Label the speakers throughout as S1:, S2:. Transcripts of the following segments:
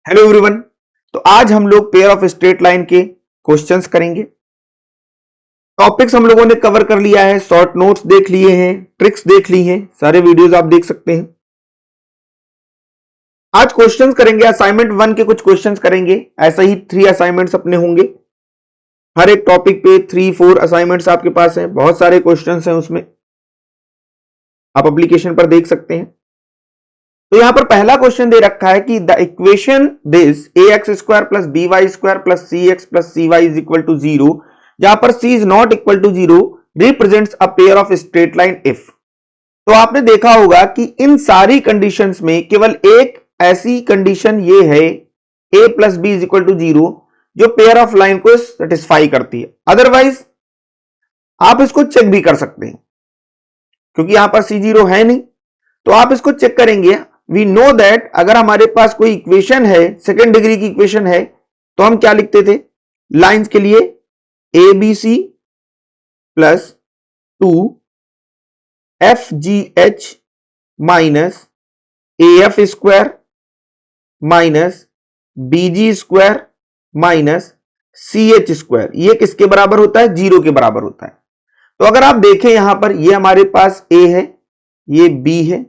S1: Hello everyone. तो आज हम लोग पेयर ऑफ स्ट्रेट लाइन के क्वेश्चंस करेंगे। टॉपिक्स हम लोगों ने कवर कर लिया है, शॉर्ट नोट्स देख लिए हैं, ट्रिक्स देख ली हैं, सारे वीडियोस आप देख सकते हैं। आज क्वेश्चंस करेंगे, असाइनमेंट 1 के कुछ क्वेश्चंस करेंगे। ऐसा ही 3 असाइनमेंट्स अपने होंगे, हर एक टॉपिक पे 3-4 असाइनमेंट्स आपके पास हैं। बहुत सारे क्वेश्चंस हैं उसमें, आप एप्लीकेशन पर देख सकते हैं। तो यहां पर पहला क्वेश्चन दे रखा है कि the equation this ax square plus B Y square plus C X plus C Y is equal to 0, जहां पर c is not equal to 0 represents a pair of straight line if. तो आपने देखा होगा कि इन सारी कंडीशंस में केवल एक ऐसी कंडीशन ये है a plus B is equal to 0 जो पेयर ऑफ लाइन को सेटिस्फाई करती है। अदरवाइज आप इसको चेक भी कर सकते हैं, क्योंकि यहां पर c0 है नहीं, तो आप इसको चेक करेंगे। वी नो दैट अगर हमारे पास कोई इक्वेशन है, सेकेंड डिग्री की इक्वेशन है, तो हम क्या लिखते थे लाइंस के लिए, A B C plus 2 F G H minus A F square minus B ji square minus C H square. ये किसके बराबर होता है? 0 के बराबर होता है। तो अगर आप देखें यहां पर, ये हमारे पास ए है, ये बी है,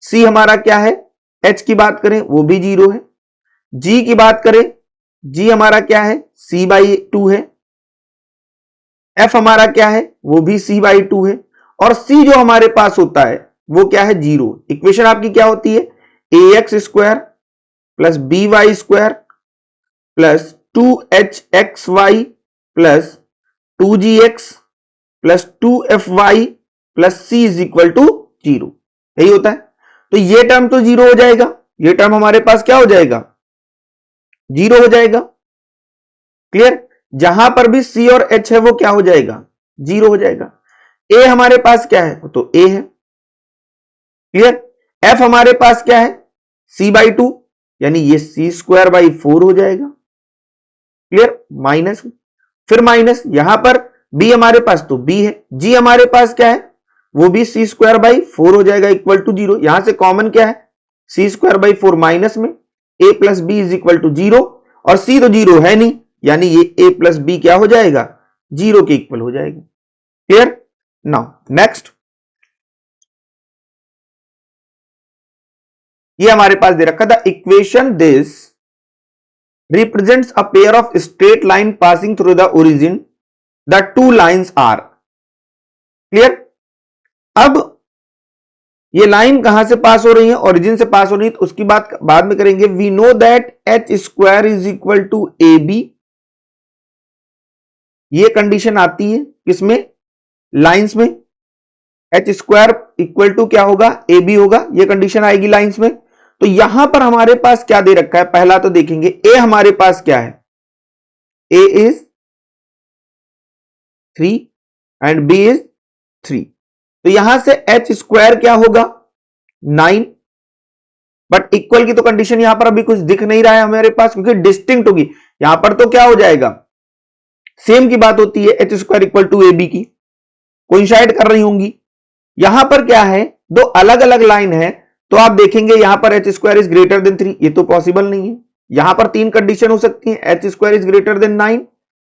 S1: सी हमारा क्या है, एच की बात करें वो भी 0 है, जी की बात करें, जी हमारा क्या है, सी बाई 2 है, एफ हमारा क्या है, वो भी सी बाई 2 है, और सी जो हमारे पास होता है वो क्या है, 0। इक्वेशन आपकी क्या होती है, a x square plus B Y square plus 2hxy plus 2gx plus 2fy plus c is equal to 0। यही होता है। तो ये टर्म तो 0 हो जाएगा, ये टर्म हमारे पास क्या हो जाएगा, 0 हो जाएगा। क्लियर? जहां पर भी c और h है वो क्या हो जाएगा, 0 हो जाएगा। a हमारे पास क्या है, तो a है। क्लियर? f हमारे पास क्या है, c बाई 2, यानी ये c स्क्वायर बाई 4 हो जाएगा। क्लियर? माइनस, फिर माइनस, यहां पर b हमारे पास तो b है, g हमारे पास क्या है, वो भी सी स्क्वायर बाई 4 हो जाएगा इक्वल टू 0। यहां से कॉमन क्या है, सी स्क्वायर बाई 4 माइनस में a plus B is equal to 0, और c तो 0 है नहीं, यानी ये a प्लस बी क्या हो जाएगा, 0 के इक्वल हो जाएगा। क्लियर? नाउ नेक्स्ट, ये हमारे पास दे रखा था, equation this represents a pair of straight line passing through the origin, the two lines are. Clear? अब ये लाइन कहां से पास हो रही है, ओरिजिन से पास हो रही है, तो उसकी बात बाद में करेंगे। We know that H square is equal to A B, ये कंडीशन आती है किसमें, लाइंस में। एच स्क्वायर इक्वल टू क्या होगा, ए बी होगा, ये कंडीशन आएगी लाइंस में। तो यहां पर हमारे पास क्या दे रखा है, पहला तो देखेंगे ए हमारे पास क्या है, ए इज 3 एंड बी इज 3। तो यहां से एच स्क्वायर क्या होगा, 9, बट इक्वल की तो कंडीशन यहां पर अभी कुछ दिख नहीं रहा है हमारे पास, क्योंकि डिस्टिंक्ट होगी। यहां पर तो क्या हो जाएगा, सेम की बात होती है, H square equal to A B की कोइंसाइड कर रही होंगी। यहां पर क्या है, दो अलग अलग लाइन है, तो आप देखेंगे यहां पर H square is greater then 3, ये तो पॉसिबल नहीं है। यहां पर 3 कंडीशन हो सकती है, H square is greater then 9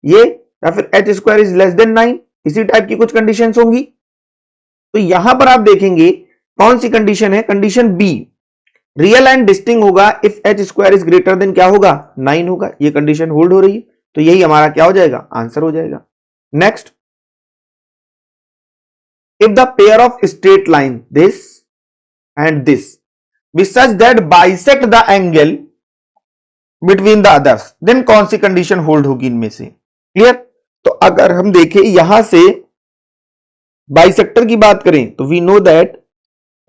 S1: ये, या फिर H square is less than 9, इसी टाइप की कुछ कंडीशन होंगी। तो यहां पर आप देखेंगे कौन सी कंडीशन है, condition B, real and distinct होगा if h square is greater than क्या होगा, 9 होगा। ये कंडीशन होल्ड हो रही है, तो यही हमारा क्या हो जाएगा, आंसर हो जाएगा। Next, if the pair of straight line this and this be such that bisect the angle between the others, then कौन सी कंडीशन होल्ड होगी इनमें से। क्लियर? तो अगर हम देखें यहां से बाइसेक्टर की बात करें, तो we know that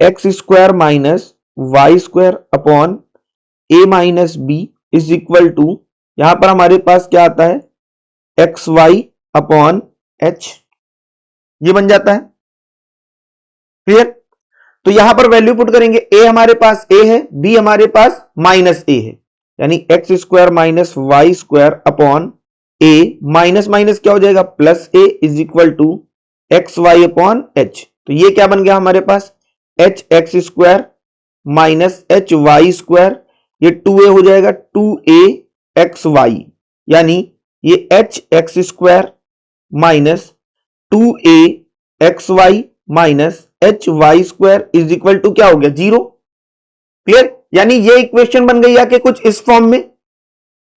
S1: X square minus Y square upon A minus B is equal to, यहां पर हमारे पास क्या आता है, एक्स वाई अपॉन एच, ये बन जाता है। क्लियर? तो यहां पर वैल्यू पुट करेंगे, ए हमारे पास ए है, बी हमारे पास माइनस ए है, यानी x square minus Y square upon ए, माइनस माइनस क्या हो जाएगा, plus a is equal to x y upon h. तो ये क्या बन गया हमारे पास, h x square minus h y square ये 2a हो जाएगा 2axy, यानी ये hx² minus 2axy minus hy² is equal to क्या हो गया 0। क्लियर, यानी ये इक्वेशन बन गई आके कुछ इस फॉर्म में,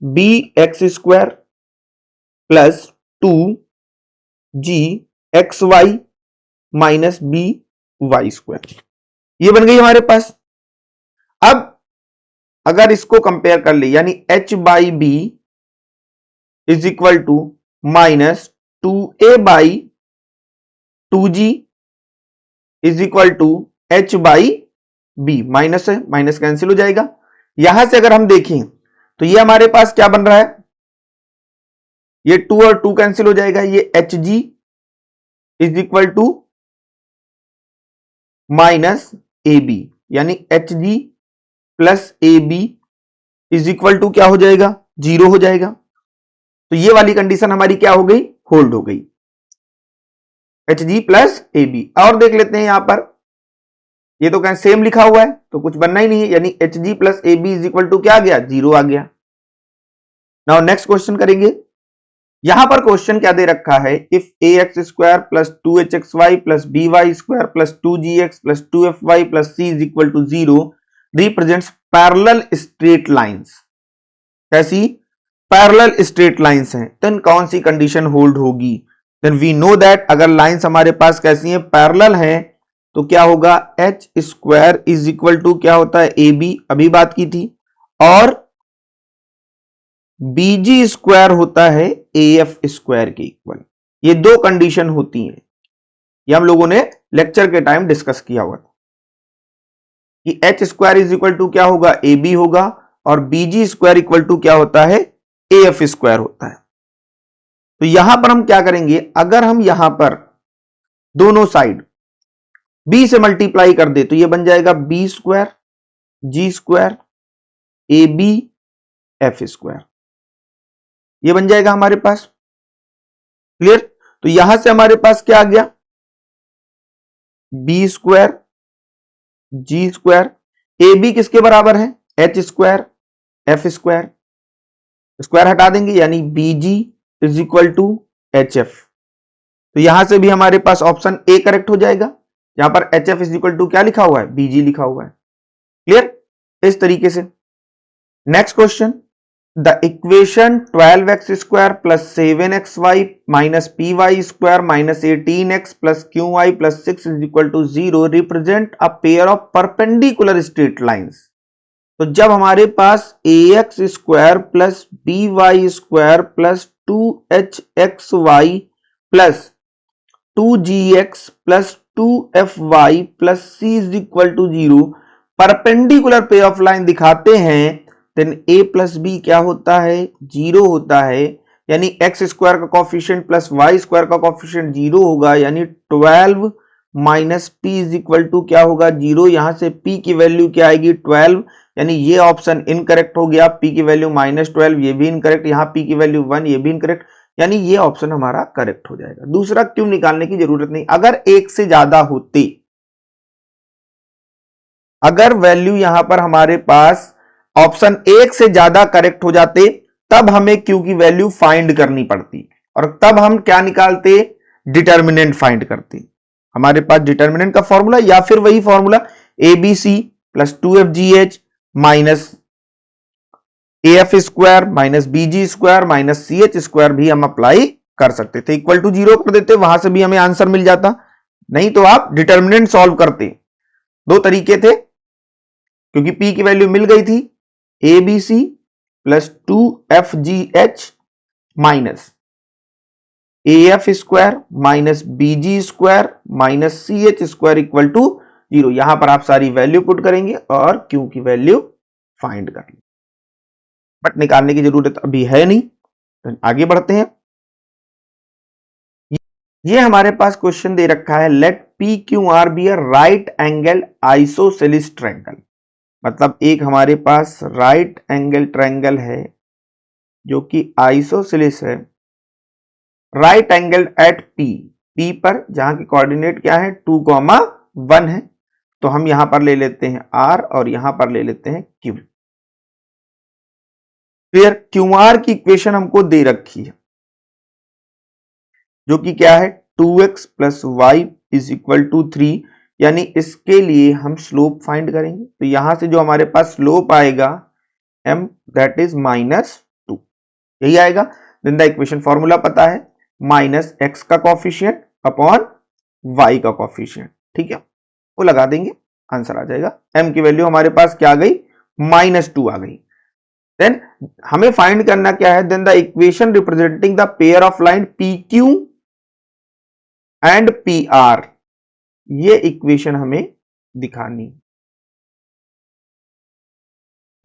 S1: bx² plus 2gxy minus by², ये बन गई हमारे पास। अब अगर इसको कंपेयर कर ले, यानी h by B is equal to minus 2a by 2g is equal to h by B, minus है, माइनस कैंसिल हो जाएगा। यहां से अगर हम देखें तो ये हमारे पास क्या बन रहा है, ये 2 और 2 कैंसिल हो जाएगा, ये hg is equal to minus ab, यानी hg plus ab is equal to क्या हो जाएगा 0 हो जाएगा। तो ये वाली कंडीशन हमारी क्या हो गई, होल्ड हो गई, hg प्लस ab। और देख लेते हैं यहां पर, ये तो क्या सेम लिखा हुआ है तो कुछ बनना ही नहीं है, यानी hg plus ab is equal to क्या आ गया 0 आ गया। नाउ नेक्स्ट क्वेश्चन करेंगे। यहां पर क्वेश्चन क्या दे रखा है, if ax² plus 2hxy plus by² plus 2gx plus 2fy plus c is equal to 0 represents parallel straight lines. कैसी पैरेलल स्ट्रेट लाइंस हैं, देन कौन सी कंडीशन होल्ड होगी। देन वी नो दैट अगर लाइंस हमारे पास कैसी हैं, पैरेलल हैं, तो क्या होगा h² इज इक्वल टू क्या होता है ab, अभी बात की थी, और bg² होता है af² के इक्वल। ये दो कंडीशन होती हैं, ये हम लोगों ने लेक्चर के टाइम डिस्कस किया हुआ था कि h² इज इक्वल टू क्या होगा ab होगा, और bg² इक्वल टू क्या होता है af² होता है। तो यहां पर हम क्या करेंगे, अगर हम यहां पर दोनों साइड b से मल्टीप्लाई कर दे तो ये बन जाएगा b² g² ab f², ये बन जाएगा हमारे पास। क्लियर, तो यहां से हमारे पास क्या आ गया b² g², ab किसके बराबर है h² f², स्क्वायर हटा देंगे यानी bg is equal to hf। तो यहां से भी हमारे पास ऑप्शन ए करेक्ट हो जाएगा, यहां पर hf इज इक्वल टू क्या लिखा हुआ है bg लिखा हुआ है। क्लियर, इस तरीके से। Next question, the equation 12x² plus 7xy minus py² minus 18x plus qy plus 6 is equal to 0 represent a pair of perpendicular straight lines. तो जब हमारे पास ax² plus by² plus 2hxy plus 2gx plus 2fy plus c is equal to 0 perpendicular pair of line दिखाते हैं, then a plus B क्या होता है 0 होता है, यानी x² का कोफिशिएंट प्लस y² का कोफिशिएंट 0 होगा, यानी 12 minus p is equal to क्या होगा 0। यहां से p की वैल्यू क्या आएगी 12, यानी ये ऑप्शन इनकरेक्ट हो गया, p की वैल्यू -12 ये भी इनकरेक्ट, यहां p की वैल्यू 1 ये भी इनकरेक्ट, यानी ये ऑप्शन हमारा करेक्ट हो जाएगा। दूसरा क्यों निकालने की जरूरत नहीं, अगर एक से ज्यादा होते, अगर वैल्यू यहां पर हमारे पास ऑप्शन एक से ज्यादा करेक्ट हो जाते तब हमें क्यू की वैल्यू फाइंड करनी पड़ती, और तब हम क्या निकालते डिटर्मिनेंट फाइंड करते। हमारे पास डिटर्मिनेंट का फॉर्मूला या फिर वही formula ABC plus 2FGH minus AF² minus BG² minus CH² भी हम अप्लाई कर सकते थे, इक्वल टू 0 कर देते, वहां से भी हमें आंसर मिल जाता। नहीं तो आप डिटर्मिनेंट सॉल्व करते। दो तरीके थे, क्योंकि P की वैल्यू मिल गई थी, ABC plus 2FGH minus AF² minus BG² minus CH² equal to 0। यहां पर आप सारी वैल्यू पुट करेंगे और Q की वैल्यू फाइंड कर लेंगे, बट निकालने की जरूरत अभी है नहीं। तो आगे बढ़ते हैं। ये हमारे पास क्वेश्चन दे रखा है, let PQR be a right angle isosceles triangle. मतलब एक हमारे पास राइट एंगल ट्रायंगल है जो कि आइसोसेलिस है, राइट एंगल एट P पर, जहां की कोऑर्डिनेट क्या है 2,1 है। तो हम यहां पर ले लेते हैं R और यहां पर ले लेते हैं Q। Clear. Q R equation हमको दे रखी है जो कि क्या है 2x plus Y is equal to 3, यानी इसके लिए हम स्लोप फाइंड करेंगे। तो यहां से जो हमारे पास स्लोप आएगा m दैट इज -2, यही आएगा। देन द इक्वेशन फॉर्मूला पता है, माइनस एक्स का कॉफिशिएंट अपॉन y का कॉफिशिएंट, ठीक है, वो लगा देंगे, आंसर आ जाएगा। m की वैल्यू हमारे पास क्या आ गई, -2 आ गई। देन हमें फाइंड करना क्या है, then the equation representing the pair of line PQ and PR, ये इक्वेशन हमें दिखानी।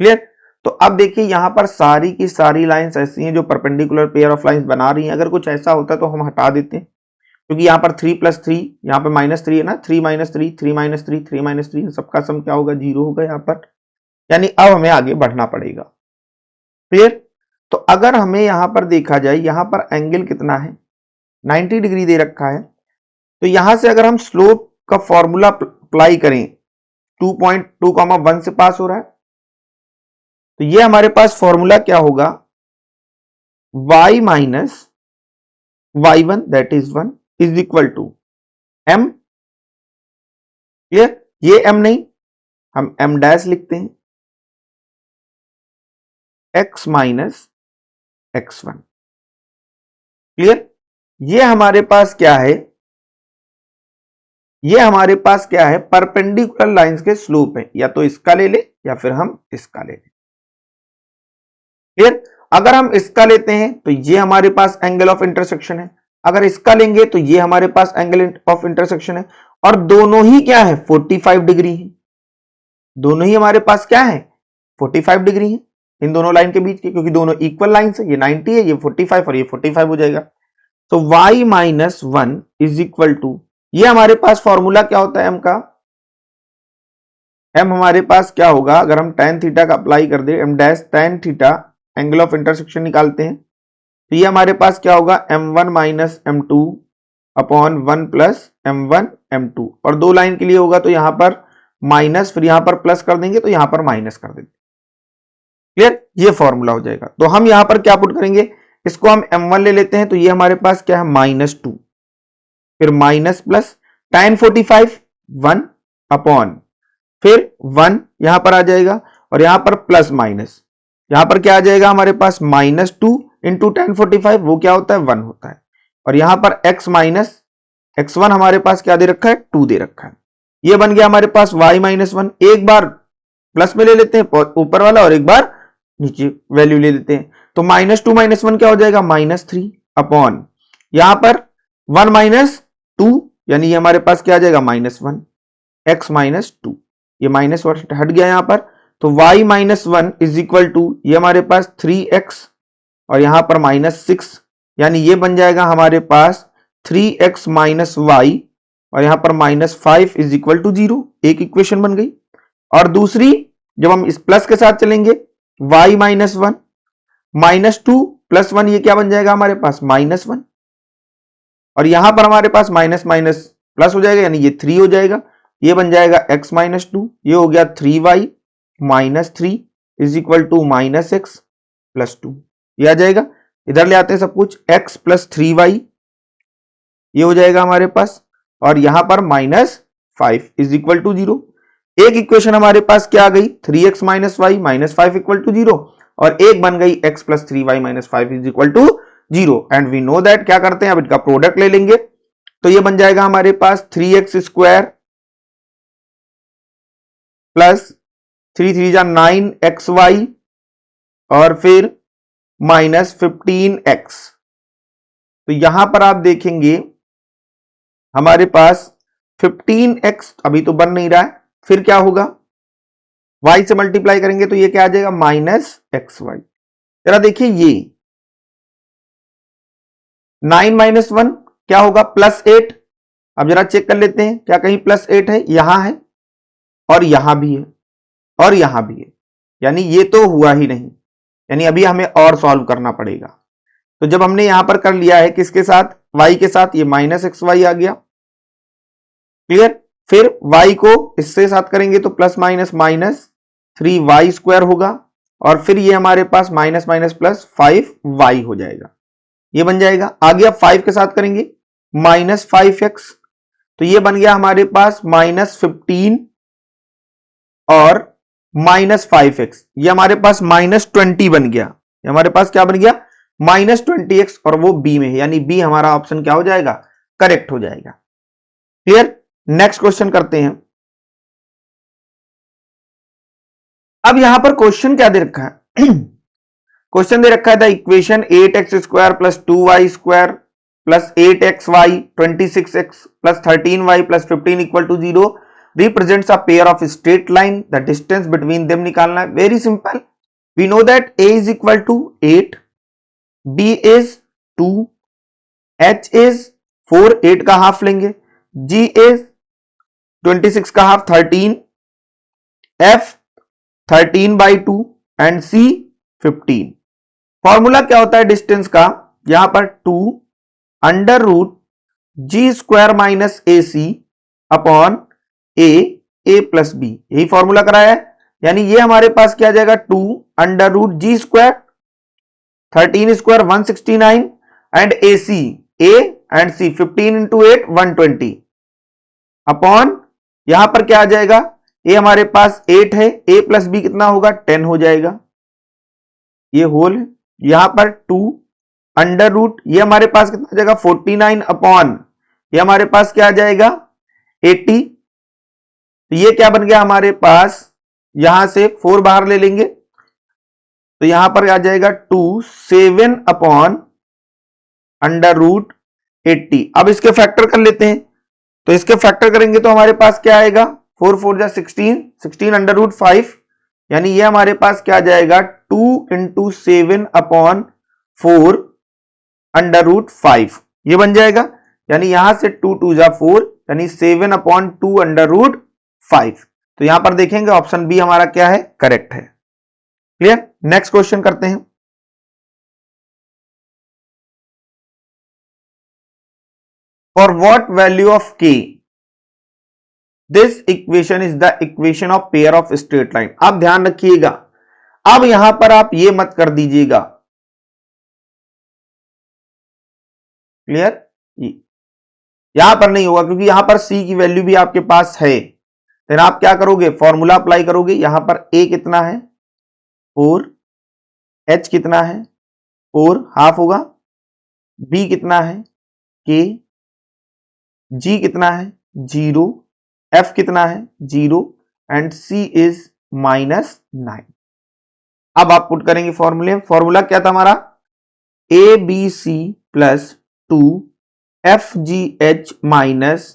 S1: क्लियर। तो अब देखिए यहां पर सारी की सारी लाइंस ऐसी हैं जो परपेंडिकुलर पेयर ऑफ लाइंस बना रही हैं। अगर कुछ ऐसा होता तो हम हटा देते हैं, क्योंकि यहाँ पर 3 + 3, यहाँ पे -3 है ना, 3 - 3, 3 - 3, 3 - 3, सबका सम क्या होगा, 0 होगा यहाँ पर। यानी अब हमें आगे बढ़ना पड़ेगा। क्लियर। तो अगर हमें यहाँ पर देखा जाए, यहाँ पर एंगल कितना है, 90 डिग्री दे रखा है। तो यहां से अगर हम स्लोप का फॉर्मूला अप्लाई करें, 2.2, 1 से पास हो रहा है, तो ये हमारे पास फॉर्मूला क्या होगा, y minus y1 that is 1 is equal to m। Clear. ये m नहीं, हम m डैश लिखते हैं, x माइनस x1। क्लियर। ये हमारे पास क्या है, ये हमारे पास क्या है, परपेंडिकुलर लाइंस के स्लोप है, या तो इसका ले ले या फिर हम इसका ले लें। क्लियर। अगर हम इसका लेते हैं तो ये हमारे पास एंगल ऑफ इंटरसेक्शन है, अगर इसका लेंगे तो ये हमारे पास एंगल ऑफ इंटरसेक्शन है, और दोनों ही क्या है, 45 डिग्री है। दोनों ही हमारे पास क्या है, 45 डिग्री है इन दोनों लाइन के बीच के, क्योंकि दोनों इक्वल लाइन है, ये 90 है, ये 45 और ये 45 हो जाएगा। तो y minus 1 is equal to, ये हमारे पास फॉर्मूला क्या होता है m का, m हमारे पास क्या होगा, अगर हम tan थीटा का अप्लाई कर दे, m dash tan theta, angle of intersection निकालते हैं, तो ये हमारे पास क्या होगा, m1 minus m2 upon 1 plus m1 m2, और दो लाइन के लिए होगा तो यहां पर माइनस, फिर यहां पर प्लस कर देंगे तो यहां पर माइनस कर देंगे। क्लियर। ये फॉर्मूला हो जाएगा। तो हम यहां पर क्या पुट करेंगे, इसको हम m1 ले लेते हैं, तो ये हमारे पास क्या है, -2, फिर माइनस प्लस tan 45 1 अपॉन, फिर 1 यहां पर आ जाएगा, और यहां पर प्लस माइनस, यहां पर क्या आ जाएगा हमारे पास, -2 इंटू tan 45, वो क्या होता है, 1 होता है, और यहां पर x माइनस x1 हमारे पास क्या दे रखा है, 2 दे रखा है। ये बन गया हमारे पास y माइनस 1, एक बार प्लस में ले लेते हैं ऊपर वाला, और एक बार नीचे वैल्यू ले लेते हैं, तो -2 - 1 क्या हो जाएगा, -3 अपॉन, यहां पर 1 माइनस 2, यानी ये हमारे पास क्या आ जाएगा, -1, x माइनस 2, ये माइनस हट गया यहां पर, तो y minus 1 is equal to, ये हमारे पास 3x, और यहां पर -6, यानी ये बन जाएगा हमारे पास 3x माइनस वाई, और यहां पर -5 इज इक्वल टू 0। एक इक्वेशन बन गई। और दूसरी, जब हम इस प्लस के साथ चलेंगे, y माइनस 1 -2 प्लस 1, ये क्या बन जाएगा हमारे पास, -1, और यहां पर हमारे पास माइनस माइनस प्लस हो जाएगा, यानी ये 3 हो जाएगा, ये बन जाएगा x माइनस 2, ये हो गया 3y minus 3 is equal to -x plus 2, ये आ जाएगा। इधर ले आते हैं सब कुछ, x प्लस 3y, ये हो जाएगा हमारे पास, और यहां पर -5 इज इक्वल टू 0। एक इक्वेशन हमारे पास क्या आ गई, 3x minus Y minus 5 equal to 0, और एक बन गई x plus 3y minus 5 is equal to 0। And we know that, क्या करते हैं, अब इनका प्रोडक्ट ले लेंगे, तो ये बन जाएगा हमारे पास 3x स्क्वायर प्लस 3 3 जा 9xy, और फिर -15x। तो यहां पर आप देखेंगे हमारे पास 15x अभी तो बन नहीं रहा है, फिर क्या होगा, y से मल्टीप्लाई करेंगे तो ये क्या आ जाएगा, -xy। जरा देखिए, ये 9 माइनस 1 क्या होगा, +8। अब जरा चेक कर लेते हैं, क्या कहीं +8 है, यहां है, और यहां भी है, और यहां भी है, यानी ये तो हुआ ही नहीं, यानी अभी हमें और सॉल्व करना पड़ेगा। तो जब हमने यहां पर कर लिया है किसके साथ, y के साथ, ये -xy आ गया। क्लियर। फिर y को इससे साथ करेंगे तो प्लस माइनस -3y स्क्वायर होगा, और फिर ये हमारे पास माइनस माइनस प्लस 5y हो जाएगा, ये बन जाएगा। आगे आप 5 के साथ करेंगे माइनस 5x, तो ये बन गया हमारे पास माइनस 15 और माइनस 5x, ये हमारे पास माइनस 20 बन गया। ये हमारे पास क्या बन गया, माइनस 20x, और वो बी में है, यानी बी हमारा ऑप्शन क्या हो जाएगा, करेक्ट हो जाएगा। क्लियर। नेक्स्ट क्वेश्चन करते हैं। अब यहां पर क्वेश्चन क्या दे रखा है क्वेश्चन दे रखा है the equation 8x square plus 2y square plus 8xy 26x plus 13y plus 15 equal to 0 represents a pair of straight line, the distance between them निकालना है। Very simple, we know that a is equal to 8, b is 2, h is 4, 8 का half लेंगे, g is 26 का half 13, f 13 by 2 and c 15। Formula क्या होता है distance का, यहां पर 2 under root g square minus ए सी अपॉन ए प्लस बी, यही फॉर्मूला कराया है। यानी ये हमारे पास क्या आ जाएगा, 2 under root g square 13 square 169 and a c a and c 15 into 8 120 upon यहां पर क्या आ जाएगा, ए हमारे पास 8 है, ए प्लस बी कितना होगा 10 हो जाएगा, ये होल है। यहां पर 2 अंडर रूट ये हमारे पास कितना आ जाएगा 49 अपॉन ये हमारे पास क्या आ जाएगा 80, तो ये क्या बन गया हमारे पास, यहां से 4 बाहर ले लेंगे तो यहां पर आ जाएगा 2 7 अपॉन अंडर रूट 80। अब इसके फैक्टर कर लेते हैं, तो इसके फैक्टर करेंगे तो हमारे पास क्या आएगा 4 4 जा 16, 16 अंडर रूट 5, यानी ये हमारे पास क्या आ जाएगा 2 इंटू 7 अपॉन 4 अंडर रूट 5, ये बन जाएगा। यानी यहां से 2 2 जा 4, यानी 7 अपॉन 2 अंडर रूट 5। तो यहां पर देखेंगे ऑप्शन बी हमारा क्या है, करेक्ट है। क्लियर। नेक्स्ट क्वेश्चन करते हैं। For what value of k this equation is the equation of pair of straight line. आप ध्यान रखिएगा, अब यहां पर आप ये मत कर दीजिएगा, क्लियर, यहां पर नहीं होगा क्योंकि यहां पर c की वैल्यू भी आपके पास है। फिर आप क्या करोगे, फॉर्मूला अप्लाई करोगे, यहां पर a कितना है 4, h कितना है 4 हाफ होगा, b कितना है k, g कितना है 0, f कितना है 0 एंड c इज -9। अब आप पुट करेंगे फॉर्मूले, फॉर्मूला क्या था हमारा a B C plus 2 F G H minus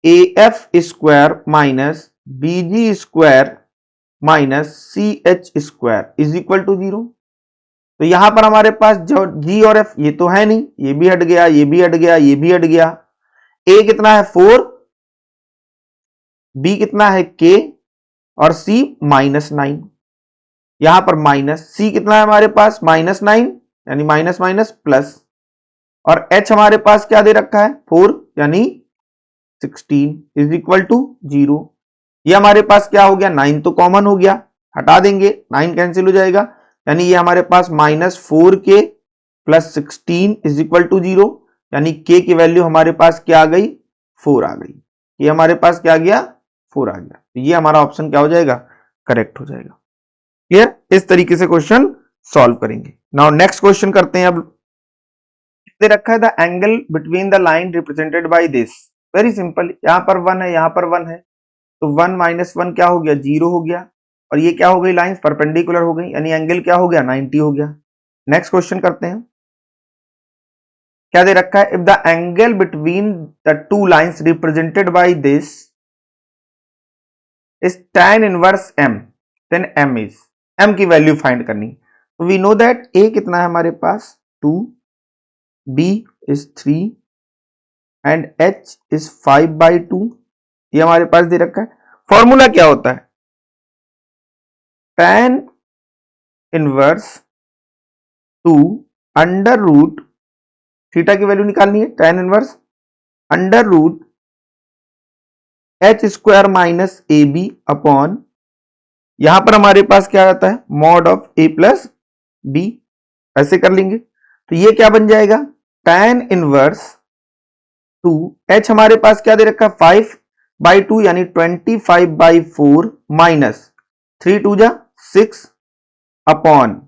S1: A F square minus B ji square minus C H square is equal to 0। तो यहां पर हमारे पास जो जी और एफ ये तो है नहीं, ये भी हट गया, ये भी हट गया, ये भी हट गया। ए कितना है 4, बी कितना है के और सी -9, यहां पर माइनस, सी कितना है हमारे पास -9 यानी माइनस माइनस प्लस, और h हमारे पास क्या दे रखा है 4 यानी 16 इज इक्वल टू 0। ये हमारे पास क्या हो गया 9 तो कॉमन हो गया, हटा देंगे 9 कैंसिल हो जाएगा, यानी ये हमारे पास -4k plus 16 is equal to 0, यानी k की वैल्यू हमारे पास क्या आ गई 4 आ गई, ये हमारे पास क्या आ गया 4 आ गया। तो ये हमारा ऑप्शन क्या हो जाएगा, करेक्ट हो जाएगा। क्लियर। इस तरीके से क्वेश्चन सॉल्व करेंगे। नाउ नेक्स्ट क्वेश्चन करते हैं। अब दे रखा है the angle between the line represented by this, very simple, यहां पर 1 है, यहां पर 1 है, तो 1 माइनस 1 क्या हो गया 0 हो गया, और ये क्या हो गई लाइंस परपेंडिकुलर हो गई, यानी एंगल क्या हो गया 90 हो गया। नेक्स्ट क्वेश्चन करते हैं। क्या दे रखा है, if the angle between the two lines represented by this is tan inverse m, then m is, m की वैल्यू फाइंड करनी। तो वी नो दैट a कितना है हमारे पास 2, b is 3 and h is 5/2, ये हमारे पास दे रखा है। फॉर्मूला क्या होता है, tan inverse 2 under root, theta की वैल्यू निकालनी है, tan inverse under root h square minus ab upon यहां पर हमारे पास क्या आता है, mod of a plus b, ऐसे कर लेंगे। तो ये क्या बन जाएगा, tan इनवर्स 2, h हमारे पास क्या दे रखा है 5/2 यानी 25/4 माइनस 3 2 जा 6 अपॉन,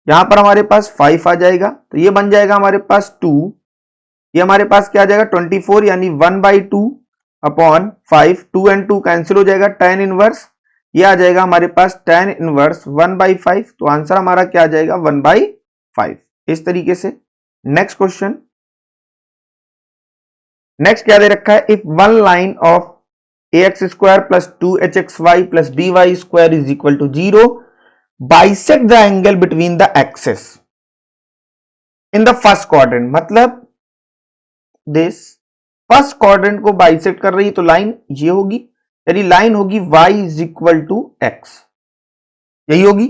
S1: यहां पर हमारे पास 5 आ जाएगा, तो ये बन जाएगा हमारे पास 2, ये हमारे पास क्या आ जाएगा 24 यानी 1/2 अपॉन 5, 2 एंड 2 कैंसिल हो जाएगा, tan इनवर्स ये आ जाएगा हमारे पास tan इनवर्स 1/5, तो आंसर हमारा क्या आ जाएगा 1/5, इस तरीके से। नेक्स्ट क्वेश्चन, नेक्स्ट क्या दे रखा है, if one line of ax² plus 2hxy plus by² is equal to 0 bisect the angle between the axes in the first quadrant, मतलब दिस फर्स्ट क्वाड्रेंट को बाइसेक्ट कर रही है, तो लाइन ये होगी, यानी लाइन होगी y is equal to x, यही होगी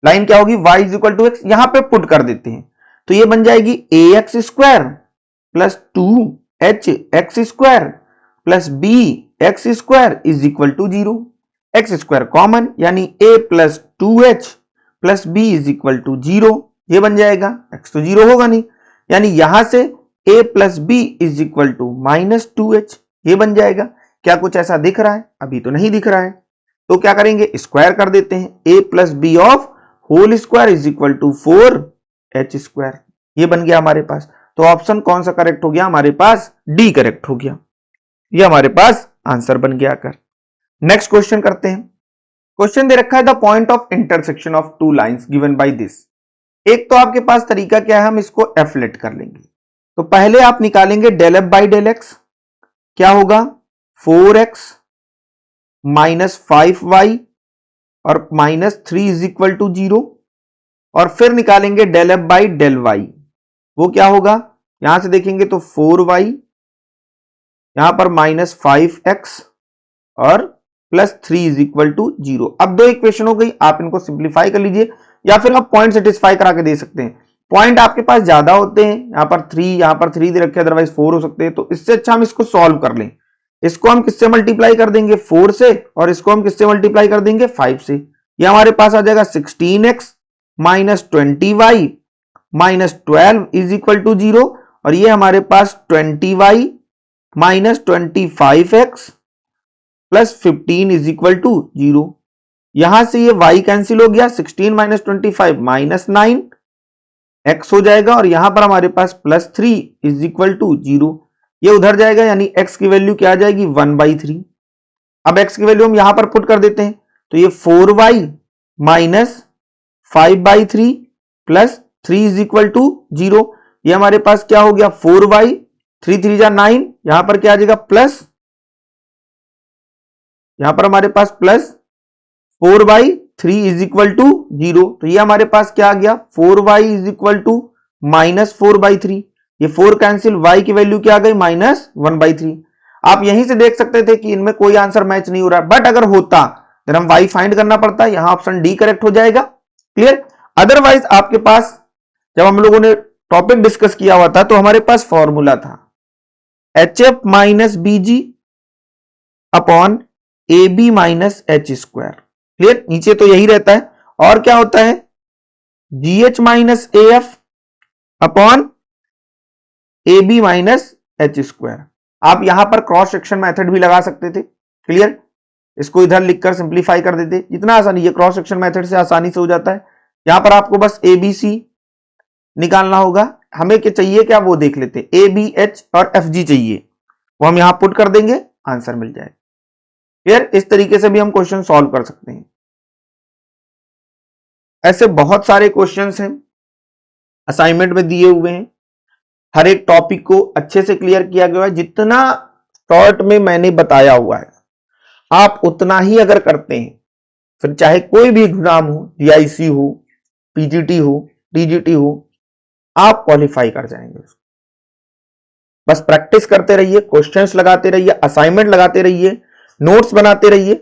S1: लाइन, क्या होगी y is equal to x, यहां पे पुट कर देते हैं, तो ये बन जाएगी ax² plus 2hx² plus bx² is equal to 0, x² common यानी a plus 2h plus b is equal to 0, ये बन जाएगा, x तो 0 होगा नहीं, यानी यहां से a plus b is equal to minus 2h, ये बन जाएगा। क्या कुछ ऐसा दिख रहा है, अभी तो नहीं दिख रहा है, तो क्या करेंगे स्क्वायर कर देते हैं, a plus b of whole square is equal to 4h², ये बन गया हमारे पास। तो ऑप्शन कौन सा करेक्ट हो गया हमारे पास, डी करेक्ट हो गया, ये हमारे पास आंसर बन गया कर। नेक्स्ट क्वेश्चन करते हैं, क्वेश्चन दे रखा है the point of intersection of two lines given by this. एक तो आपके पास तरीका क्या है, हम इसको एफ लेट कर लेंगे, तो पहले आप निकालेंगे del f by del x, क्या होगा 4x माइनस 5y और माइनस 3 इज इक्वल टू 0, और फिर निकालेंगे del f by del y, वो क्या होगा, यहां से देखेंगे तो 4y, यहां पर माइनस 5x और प्लस 3 इज इक्वल टू 0। अब दो इक्वेशन हो गई, आप इनको सिंप्लीफाई कर लीजिए या फिर आप पॉइंट सेटिस्फाई करा के दे सकते हैं, पॉइंट आपके पास ज्यादा होते हैं, यहां पर 3 दे रखे, अदरवाइज 4 हो सकते हैं, तो इससे अच्छा हम इसको सॉल्व कर लें, इसको हम किससे मल्टीप्लाई कर देंगे 4 से, और इसको हम किससे मल्टीप्लाई कर देंगे 5 से, ये हमारे पास आ जाएगा 16x minus 20y minus 12 is equal to 0, और ये हमारे पास 20y minus 25x plus 15 is equal to 0, यहां से ये y कैंसिल हो गया, 16 माइनस 25 माइनस 9 x हो जाएगा, और यहां पर हमारे पास प्लस 3 इज इक्वल टू 0, ये उधर जाएगा, यानी x की वैल्यू क्या आ जाएगी 1/3। अब x की वैल्यू हम यहां पर पुट कर देते हैं, तो ये 4y minus 5/3 plus 3 is equal to 0, ये हमारे पास क्या हो गया 4y, 3 3 जा 9, यहां पर क्या आ जाएगा प्लस, यहां पर हमारे पास प्लस 4/3 इज इक्वल टू 0, तो ये हमारे पास क्या आ गया 4y is equal to minus 4/3, ये 4 कैंसिल, y की वैल्यू क्या आ गई माइनस 1/3। आप यहीं से देख सकते थे कि इनमें कोई आंसर मैच नहीं हो रहा है, बट अगर होता तो हम y फाइंड करना पड़ता, यहां ऑप्शन डी करेक्ट हो जाएगा, क्लियर। अदरवाइज आपके पास जब हम लोगों ने टॉपिक डिस्कस किया हुआ था तो हमारे पास फॉर्मूला था HF minus BG upon AB minus H², clear, नीचे तो यही रहता है, और क्या होता है GH minus AF upon AB minus H²। आप यहां पर क्रॉस सेक्शन मेथड भी लगा सकते थे, क्लियर, इसको इधर लिखकर सिंप्लीफाई कर देते, जितना आसानी, ये क्रॉस सेक्शन मेथड से आसानी से हो जाता है। यहां पर आपको बस ABC निकालना होगा, हमें क्या चाहिए क्या वो देख लेते, ABH और FG चाहिए, वो हम यहां पुट कर देंगे, आंसर मिल जाएगा, क्लियर। इस तरीके से भी हम क्वेश्चन सॉल्व कर सकते हैं। ऐसे बहुत सारे क्वेश्चंस हैं असाइनमेंट में दिए हुए हैं, हर एक टॉपिक को अच्छे से क्लियर किया गया है, जितना शॉर्ट में मैंने बताया हुआ है आप उतना ही अगर करते हैं, फिर चाहे कोई भी एग्जाम हो, DIC हो, PGT हो, DGT हो, आप क्वालिफाई कर जाएंगे। बस प्रैक्टिस करते रहिए, क्वेश्चंस लगाते रहिए, असाइनमेंट लगाते रहिए, नोट्स बनाते रहिए,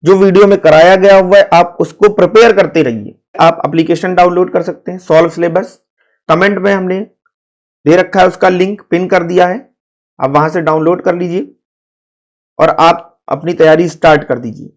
S1: जो वीडियो में कराया गया हुआ है आप उसको प्रिपेयर करते रहिए। आप एप्लीकेशन डाउनलोड कर सकते हैं, सॉल्व सिलेबस, कमेंट में हमने दे रखा है, उसका लिंक पिन कर दिया है, आप वहां से डाउनलोड कर लीजिए और आप अपनी तैयारी स्टार्ट कर दीजिए।